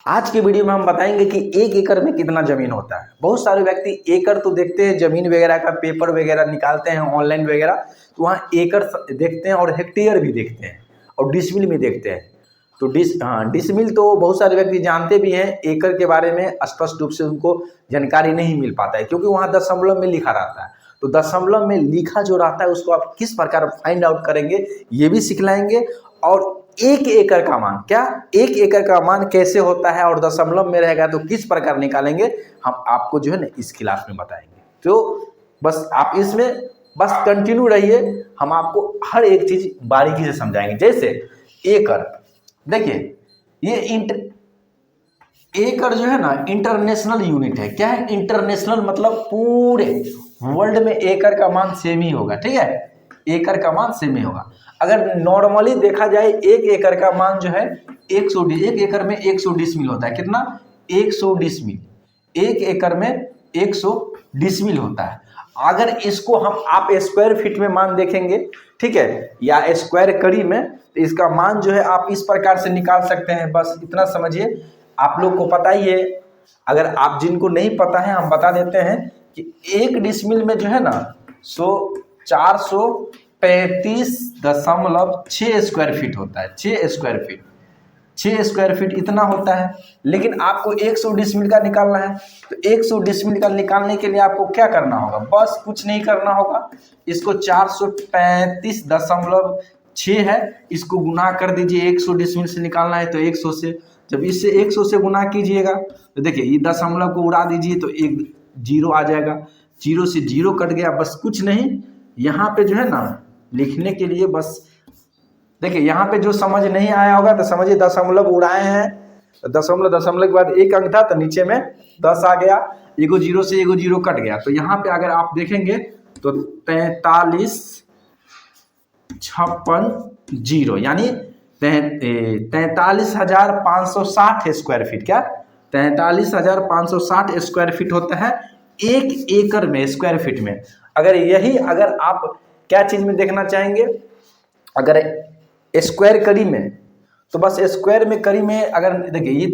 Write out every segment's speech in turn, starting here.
आज के वीडियो में हम बताएंगे कि एक एकड़ में कितना जमीन होता है। बहुत सारे व्यक्ति एकड़ तो देखते हैं, जमीन वगैरह का पेपर वगैरह निकालते हैं ऑनलाइन वगैरह, तो वहाँ एकड़ देखते हैं और हेक्टेयर भी देखते हैं और डिसमिल भी देखते हैं। तो डिसमिल तो बहुत सारे व्यक्ति जानते भी हैं, एकड़ के बारे में स्पष्ट रूप से उनको जानकारी नहीं मिल पाता है क्योंकि वहाँ दशमलव में लिखा रहता है। तो दशमलव में लिखा जो रहता है उसको आप किस प्रकार फाइंड आउट करेंगे ये भी सिखलाएंगे। और एक एकड़ का मान, क्या एक एकड़ का मान कैसे होता है और दशमलव में रहेगा तो किस प्रकार निकालेंगे, हम आपको जो है ना इस क्लास में बताएंगे। तो बस आप इसमें बस कंटिन्यू रहिए, हम आपको हर एक चीज बारीकी से समझाएंगे। जैसे एकड़, देखिए ये एकड़ जो है ना इंटरनेशनल यूनिट है। क्या है इंटरनेशनल? मतलब पूरे वर्ल्ड में एकड़ का मान सेम ही होगा, ठीक है, एकड़ का मान सेम ही होगा। अगर नॉर्मली देखा जाए एक एकड़ का मान जो है 100, एक एकड़ में 100 डिसमिल होता है। कितना? 100 डिसमिल, एक एकड़ में 100 डिसमिल होता है। अगर इसको आप स्क्वायर फीट में मान देखेंगे, ठीक है, या स्क्वायर कड़ी में, तो इसका मान जो है आप इस प्रकार से निकाल सकते हैं। बस इतना समझिए, आप लोग को पता ही है। अगर आप जिनको नहीं पता है हम बता देते हैं कि एक डिसमिल में जो है ना 435.6 स्क्वायर फीट होता है। 6 स्क्वायर फीट इतना होता है। लेकिन आपको 100 डिसमिल का निकालना है, तो 100 डिसमिल का निकालने के लिए आपको क्या करना होगा? बस कुछ नहीं करना होगा, इसको 435.6 है, इसको गुना कर दीजिए। 100 डिसमिल से निकालना है तो 100 से, जब इससे 100 से गुना कीजिएगा तो देखिए ये दशमलव को उड़ा दीजिए तो एक जीरो आ जाएगा। जीरो से जीरो कट गया, बस कुछ नहीं। यहाँ पे जो है ना लिखने के लिए बस देखिए, यहाँ पे जो समझ नहीं आया होगा तो समझिए दशमलव उड़ाए हैं, दशमलव के बाद एक अंक था तो नीचे में 10 आ गया, एगो जीरो से एगो जीरो कट गया। तो यहाँ पे अगर आप देखेंगे तो 43,56,0 यानी 43,560 स्क्वायर फीट। क्या? 43,560 स्क्वायर फीट होता है एक एकड़ में, स्क्वायर फीट में। अगर आप क्या चीज में देखना चाहेंगे, अगर स्क्वायर कड़ी में, तो बस स्क्वायर में कड़ी में अगर देखिए ये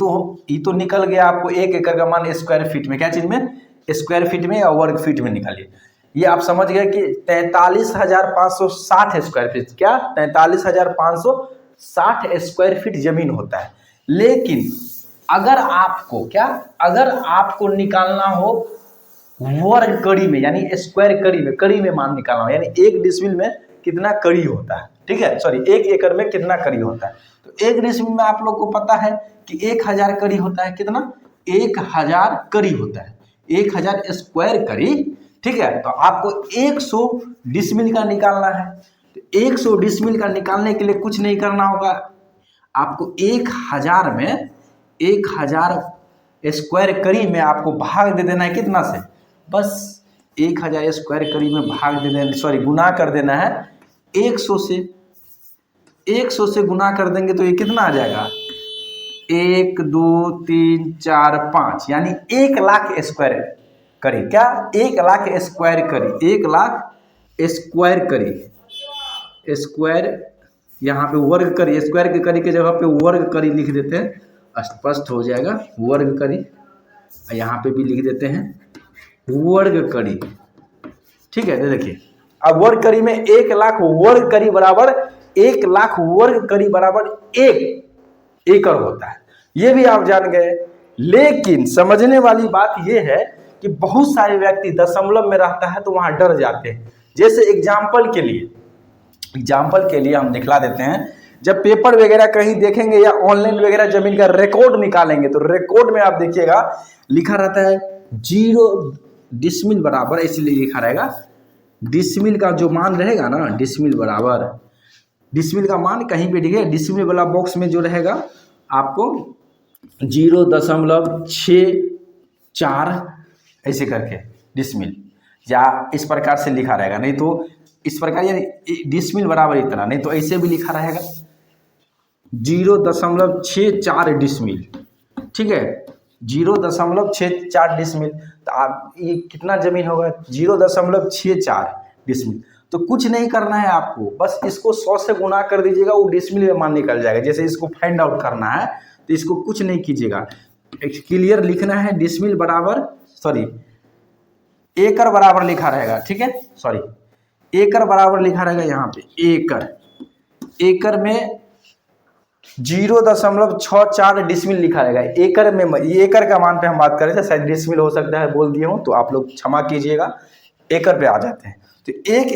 तो निकल गया आपको एक एकड़ का मान स्क्वायर फीट में। क्या चीज में? स्क्वायर फीट में या वर्ग फीट में निकालिए। ये आप समझ गए कि 43,560 स्क्वायर फीट। क्या? 43,560 स्क्वायर फीट जमीन होता है। लेकिन अगर आपको निकालना हो वर्ग कड़ी में, यानी स्क्वायर कड़ी में मान निकालना हो, यानी एक डिसमिल में कितना कड़ी होता है, ठीक है, सॉरी एक एकड़ में कितना कड़ी होता है। तो एक डिसमिल में आप लोग को पता है कि 1000 कड़ी होता है। कितना? 1000 कड़ी होता है, 1000 स्क्वायर कड़ी, ठीक है। तो आपको 100 डिसमिल का निकालना है। तो 100 डिसमिल का निकालने के लिए कुछ नहीं करना होगा, आपको 1000 में 1000 स्क्वायर कड़ी में आपको भाग दे देना है। कितना से? बस 1000 स्क्वायर कड़ी में भाग दे देना, सॉरी गुना कर देना है 100 से। 100 से गुना कर देंगे तो ये कितना आ जाएगा? 1 2 3 4 5, यानी 1 लाख स्क्वायर कड़ी। क्या? 1 लाख स्क्वायर कड़ी, 1 लाख स्क्वायर कड़ी। स्क्वायर यहाँ पे वर्ग कड़ी, स्क्वायर के कड़ी के जगह पे वर्ग कड़ी लिख देते हैं, स्पष्ट हो जाएगा। वर्ग कड़ी यहाँ पे भी लिख देते हैं वर्ग कड़ी, ठीक है। देखिए अब वर्ग कड़ी में 1 लाख वर्ग कड़ी बराबर 1 लाख वर्ग कड़ी बराबर 1 एकड़ होता है। ये भी आप जान गए। लेकिन समझने वाली बात यह है कि बहुत सारे व्यक्ति दशमलव में रहता है तो वहां डर जाते हैं। जैसे एग्जाम्पल के लिए हम दिखला देते हैं, जब पेपर वगैरह कहीं देखेंगे या ऑनलाइन वगैरह जमीन का रिकॉर्ड निकालेंगे तो रिकॉर्ड में आप देखिएगा लिखा रहता है 0 डिसमिल बराबर, इसलिए लिखा रहेगा डिसमिल का जो मान रहेगा ना, डिसमिल बराबर, डिसमिल का मान कहीं पे लिखे, डिसमिल वाला बॉक्स में जो रहेगा आपको 0.64 ऐसे करके डिसमिल या इस प्रकार से लिखा रहेगा। नहीं तो इस प्रकार, यानी डिसमिल बराबर इतना, नहीं तो ऐसे भी लिखा रहेगा 0.64 डिसमिल, ठीक है, 0.64 डिसमिल। तो आप ये कितना जमीन होगा? 0.64 डिसमिल। तो कुछ नहीं करना है आपको, बस इसको 100 से गुना कर दीजिएगा, वो डिसमिल में मान निकल जाएगा। जैसे इसको फाइंड आउट करना है तो इसको कुछ नहीं कीजिएगा, क्लियर लिखना है, डिसमिल बराबर एकड़ बराबर लिखा रहेगा, ठीक है, एकड़ बराबर लिखा रहेगा यहाँ पे एकड़ में 0.64 डिसमिल लिखा रहेगा। एकड़ में, ये एकड़ का मान पे हम बात कर रहे थे, शायद डिसमिल हो सकता है बोल दिए हूँ तो आप लोग क्षमा कीजिएगा, एकड़ पे आ जाते हैं। तो एक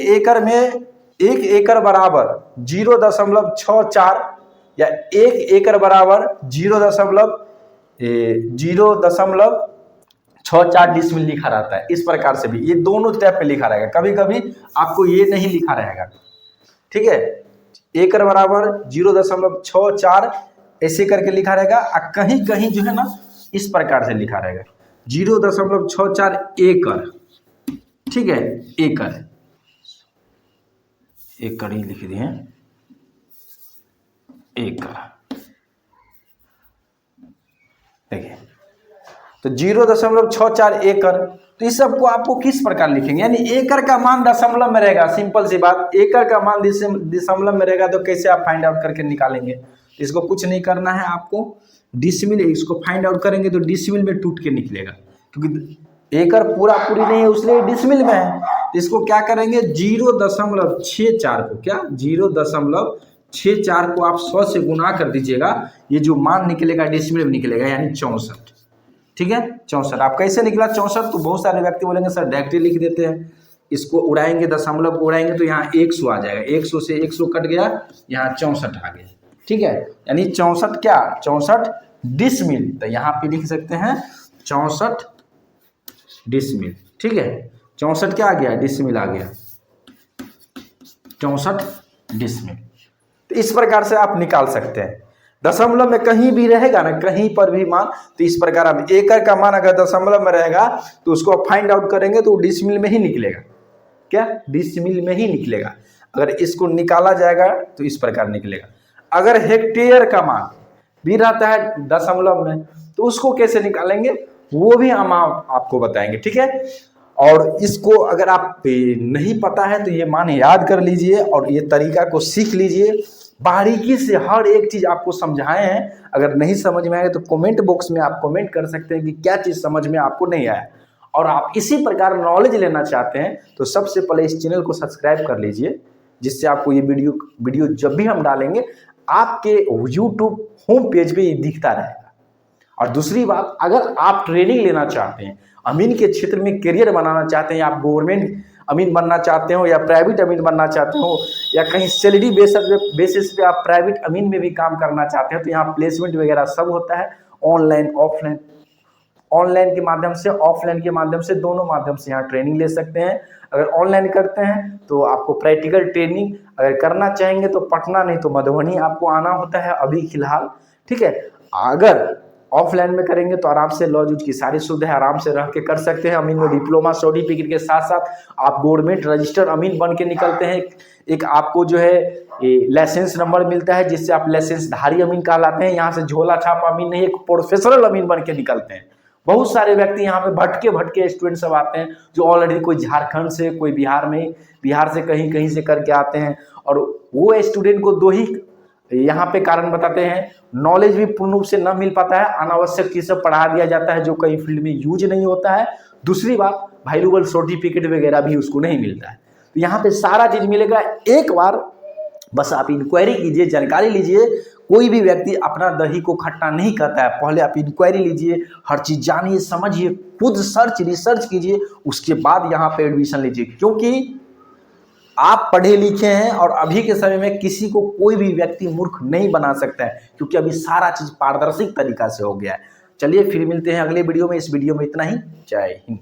एकड़ बराबर 0.64 या एक एकड़ बराबर 0.64 डिसमिल लिखा रहता है। इस प्रकार से भी ये दोनों टाइप पे लिखा रहेगा, कभी कभी आपको ये नहीं लिखा रहेगा, ठीक है। एकड़ बराबर 0.64 ऐसे करके लिखा रहेगा, कहीं कहीं जो है ना इस प्रकार से लिखा रहेगा 0.64 एकड़, ठीक है, एकड़ ही लिख दिए, एकड़, देखिए तो 0.64 एकड़। तो इस सबको आपको किस प्रकार लिखेंगे, यानी एकड़ का मान दशमलव में रहेगा, सिंपल सी बात, एकड़ का मान दशमलव में रहेगा तो कैसे आप फाइंड आउट करके निकालेंगे। इसको कुछ नहीं करना है आपको, डिसमिल, इसको फाइंड आउट करेंगे तो डिसमिल में टूट के निकलेगा, क्योंकि एकड़ पूरी नहीं है इसलिए डिसमिल में है। इसको क्या करेंगे 0.64 को, क्या 0.64 को आप 100 से गुना कर दीजिएगा, ये जो मान निकलेगा डिसमिल में निकलेगा, यानी 64, ठीक है, 64। आप कैसे निकला 64, तो बहुत सारे व्यक्ति बोलेंगे सर डायरेक्टली लिख देते हैं, इसको उड़ाएंगे, दशमलव को उड़ाएंगे तो यहाँ 100 आ जाएगा, 100 से 100 कट गया, यहाँ 64 आ गया, ठीक है, यानी 64 क्या 64 डिसमिल। तो यहाँ पे लिख सकते हैं 64 डिसमिल, ठीक है, 64 क्या आ गया, डिसमिल आ गया, 64 डिसमिल। तो इस प्रकार से आप निकाल सकते हैं। दशमलव में कहीं भी रहेगा ना, कहीं पर भी मान, तो इस प्रकार हम एकड़ का मान अगर दशमलव में रहेगा तो उसको फाइंड आउट करेंगे तो डिसमिल में ही निकलेगा, क्या डिसमिल में ही निकलेगा। अगर इसको निकाला जाएगा तो इस प्रकार निकलेगा। अगर हेक्टेयर का मान भी रहता है दशमलव में तो उसको कैसे निकालेंगे वो भी हम आपको बताएंगे, ठीक है। और इसको अगर आप नहीं पता है तो ये मान याद कर लीजिए और ये तरीका को सीख लीजिए, बारीकी से हर एक चीज आपको समझाए हैं। अगर नहीं समझ में आए तो कमेंट बॉक्स में आप कमेंट कर सकते हैं कि क्या चीज समझ में आपको नहीं आया, और आप इसी प्रकार नॉलेज लेना चाहते हैं तो सबसे पहले इस चैनल को सब्सक्राइब कर लीजिए, जिससे आपको ये वीडियो जब भी हम डालेंगे आपके यूट्यूब होम पेज पे ये दिखता रहेगा। और दूसरी बात, अगर आप ट्रेनिंग लेना चाहते हैं, अमीन के क्षेत्र में करियर बनाना चाहते हैं, आप गवर्नमेंट अमीन बनना चाहते हो या प्राइवेट अमीन बनना चाहते हो या कहीं सैलरी बेसिस पे आप प्राइवेट अमीन में भी काम करना चाहते हैं, तो यहाँ प्लेसमेंट वगैरह सब होता है, ऑनलाइन ऑफलाइन, ऑनलाइन के माध्यम से ऑफलाइन के माध्यम से, दोनों माध्यम से यहाँ ट्रेनिंग ले सकते हैं। अगर ऑनलाइन करते हैं तो आपको प्रैक्टिकल ट्रेनिंग अगर करना चाहेंगे तो पटना नहीं तो मधुबनी आपको आना होता है अभी फिलहाल, ठीक है। अगर ऑफलाइन में करेंगे तो आराम से लॉ जूज की सारी सुविधाएं आराम से रह के कर सकते हैं। अमीन में डिप्लोमा सर्टिफिकेट के साथ साथ आप गवर्नमेंट रजिस्टर्ड अमीन बन के निकलते हैं। एक आपको जो है लाइसेंस नंबर मिलता है जिससे आप लाइसेंसधारी अमीन कहलाते हैं। यहाँ से झोला छाप अमीन नहीं, एक प्रोफेशनल अमीन बन के निकलते हैं। बहुत सारे व्यक्ति यहाँ पे भटके स्टूडेंट सब आते हैं जो ऑलरेडी कोई झारखंड से, कोई बिहार से कहीं से करके आते हैं, और वो स्टूडेंट को दो ही यहाँ पे कारण बताते हैं, नॉलेज भी पूर्ण रूप से न मिल पाता है, अनावश्यक चीज़ पढ़ा दिया जाता है जो कई फील्ड में यूज नहीं होता है। दूसरी बात, वैल्यूएबल सर्टिफिकेट वगैरह भी उसको नहीं मिलता है। तो यहाँ पे सारा चीज मिलेगा। एक बार बस आप इंक्वायरी कीजिए, जानकारी लीजिए। कोई भी व्यक्ति अपना दही को खट्टा नहीं करता है, पहले आप इंक्वायरी लीजिए, हर चीज जानिए, समझिए, खुद रिसर्च कीजिए, उसके बाद यहाँ पे एडमिशन लीजिए। क्योंकि आप पढ़े लिखे हैं और अभी के समय में किसी को कोई भी व्यक्ति मूर्ख नहीं बना सकता है, क्योंकि अभी सारा चीज पारदर्शी तरीका से हो गया है। चलिए फिर मिलते हैं अगले वीडियो में। इस वीडियो में इतना ही। जय हिंद।